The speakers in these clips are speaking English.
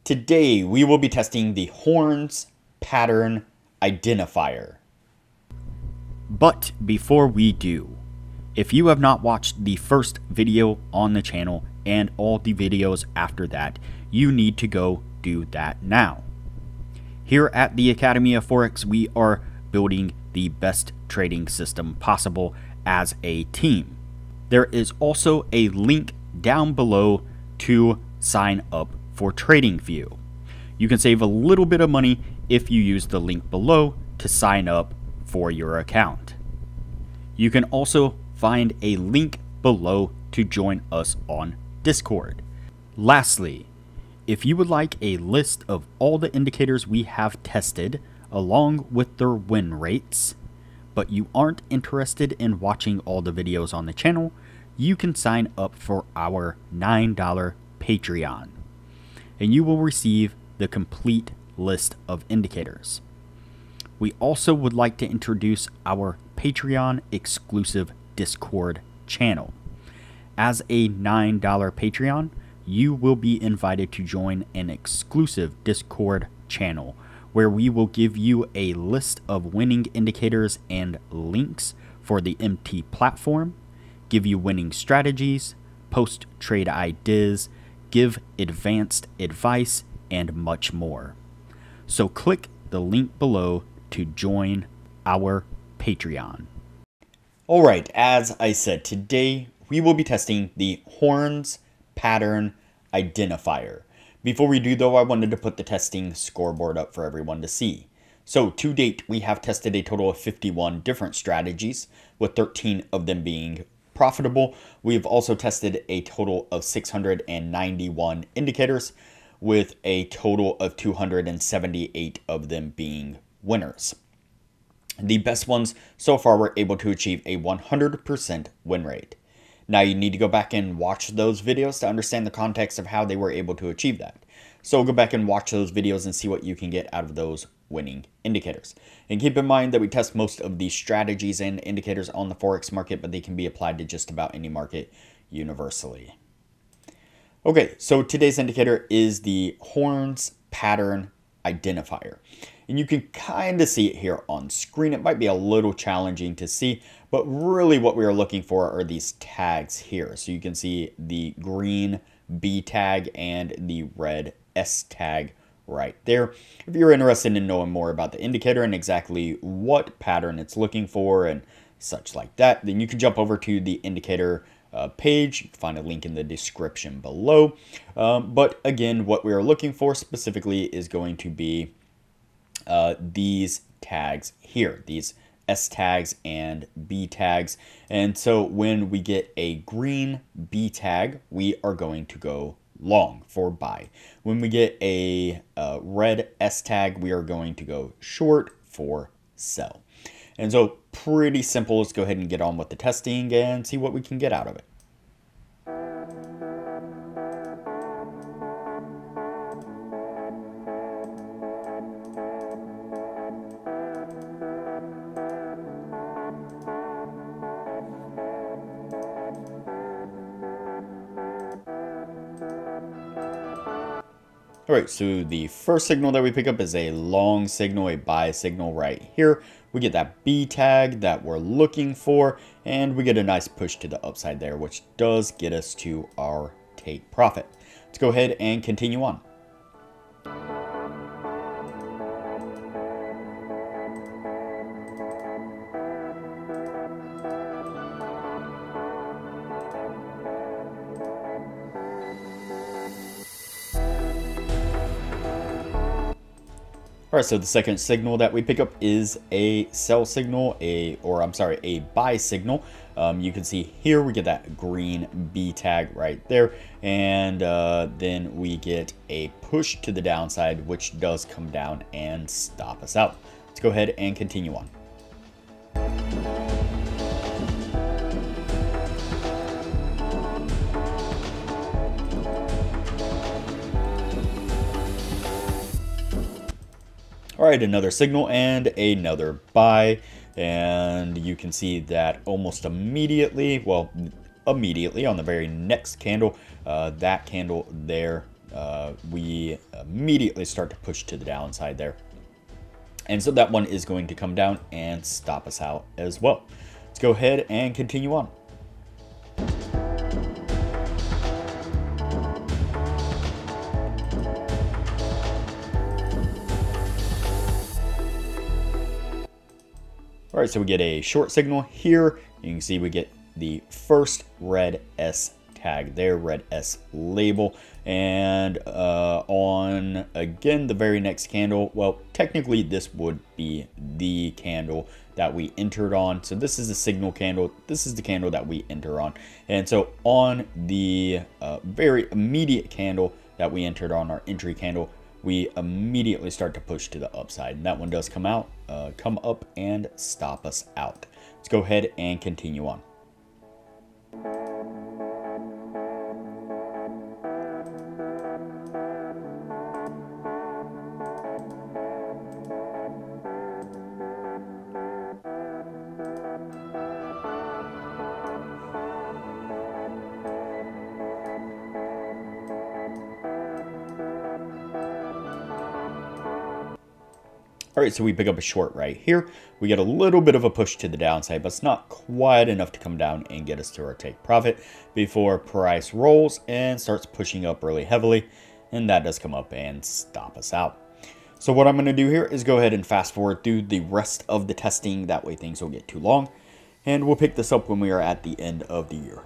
Today, we will be testing the Horns Pattern Identifier. But before we do, if you have not watched the first video on the channel and all the videos after that, you need to go do that now. Here at the Academy of Forex, we are building the best trading system possible as a team. There is also a link down below to sign up for Tradingview. You can save a little bit of money if you use the link below to sign up for your account. You can also find a link below to join us on Discord. Lastly, if you would like a list of all the indicators we have tested along with their win rates, but you aren't interested in watching all the videos on the channel, you can sign up for our $9 Patreon, and you will receive the complete list of indicators. We also would like to introduce our Patreon exclusive Discord channel. As a $9 Patreon, you will be invited to join an exclusive Discord channel where we will give you a list of winning indicators and links for the MT platform, give you winning strategies, post trade ideas, give advanced advice, and much more. So click the link below to join our Patreon. Alright, as I said, today we will be testing the Horns Pattern Identifier. Before we do though, I wanted to put the testing scoreboard up for everyone to see. So to date, we have tested a total of 51 different strategies, with 13 of them being profitable. We've also tested a total of 691 indicators, with a total of 278 of them being winners. The best ones so far were able to achieve a 100% win rate. Now you need to go back and watch those videos to understand the context of how they were able to achieve that. So go back and watch those videos and see what you can get out of those winning indicators. And keep in mind that we test most of these strategies and indicators on the Forex market, but they can be applied to just about any market universally. Okay, so today's indicator is the Horns Pattern Identifier. And you can kind of see it here on screen. It might be a little challenging to see, but really what we are looking for are these tags here. So you can see the green B tag and the red S tag right there. If you're interested in knowing more about the indicator and exactly what pattern it's looking for and such like that, then you can jump over to the indicator page. You can find a link in the description below. But again, what we are looking for specifically is going to be these tags here, these S tags and B tags. And so when we get a green B tag, we are going to go long for buy. When we get a red S tag, we are going to go short for sell. And so pretty simple. Let's go ahead and get on with the testing and see what we can get out of it. Alright, so the first signal that we pick up is a long signal, a buy signal right here. We get that B tag that we're looking for, and we get a nice push to the upside there, which does get us to our take profit. Let's go ahead and continue on. Alright, so the second signal that we pick up is a sell signal, a buy signal. You can see here we get that green B tag right there, and then we get a push to the downside, which does come down and stop us out. Let's go ahead and continue on. All right, another signal and another buy. And you can see that almost immediately, well, immediately on the very next candle, that candle there we immediately start to push to the downside there. And so that one is going to come down and stop us out as well. Let's go ahead and continue on. All right, so we get a short signal here. You can see we get the first red S tag there, red S label. And on, again, the very next candle, well, technically this would be the candle that we entered on. So this is a signal candle. This is the candle that we enter on. And so on the very immediate candle that we entered on, our entry candle, we immediately start to push to the upside. And that one does come up and stop us out. Let's go ahead and continue on. All right, so we pick up a short right here. We get a little bit of a push to the downside, but it's not quite enough to come down and get us to our take profit before price rolls and starts pushing up really heavily. And that does come up and stop us out. So what I'm going to do here is go ahead and fast forward through the rest of the testing. That way things don't get too long. And we'll pick this up when we are at the end of the year.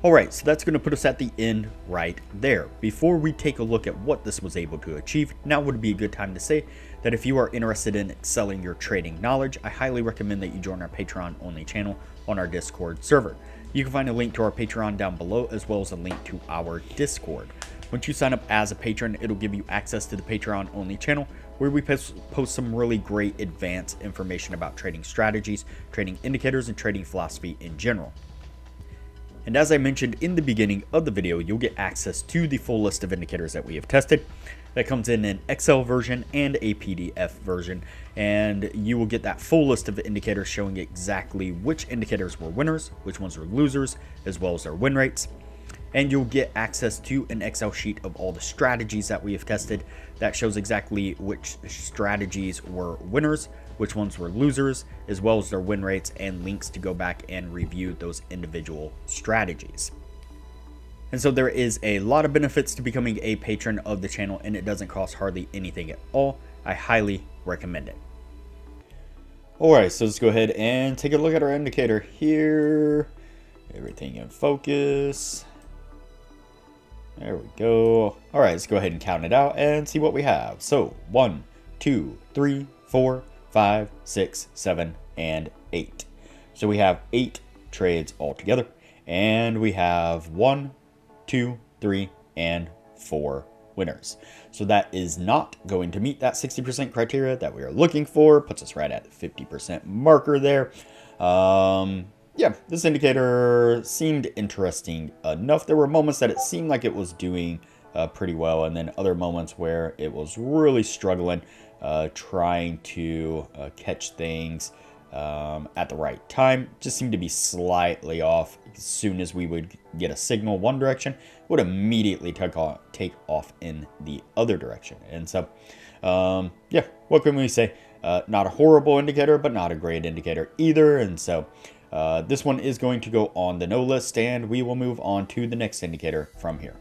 Alright, so that's going to put us at the end right there. Before we take a look at what this was able to achieve, now would be a good time to say that if you are interested in excelling your trading knowledge, I highly recommend that you join our Patreon only channel on our Discord server. You can find a link to our Patreon down below, as well as a link to our Discord. Once you sign up as a patron, it'll give you access to the Patreon only channel, where we post some really great advanced information about trading strategies, trading indicators, and trading philosophy in general. And as I mentioned in the beginning of the video, you'll get access to the full list of indicators that we have tested. That comes in an Excel version and a PDF version. And you will get that full list of indicators showing exactly which indicators were winners, which ones were losers, as well as their win rates. And you'll get access to an Excel sheet of all the strategies that we have tested that shows exactly which strategies were winners, which ones were losers, as well as their win rates, and links to go back and review those individual strategies. And so there is a lot of benefits to becoming a patron of the channel, and it doesn't cost hardly anything at all. I highly recommend it. Alright, so let's go ahead and take a look at our indicator here. Everything in focus. There we go. All right, let's go ahead and count it out and see what we have. So 1, 2, 3, 4, 5, 6, 7, and 8. So we have 8 trades altogether, and we have 1, 2, 3, and 4 winners. So that is not going to meet that 60% criteria that we are looking for. Puts us right at the 50% marker there. Yeah, this indicator seemed interesting enough. There were moments that it seemed like it was doing pretty well, and then other moments where it was really struggling, trying to catch things at the right time. Just seemed to be slightly off. As soon as we would get a signal one direction, it would immediately take off in the other direction. And so, yeah, what can we say? Not a horrible indicator, but not a great indicator either. And so this one is going to go on the no list, and we will move on to the next indicator from here.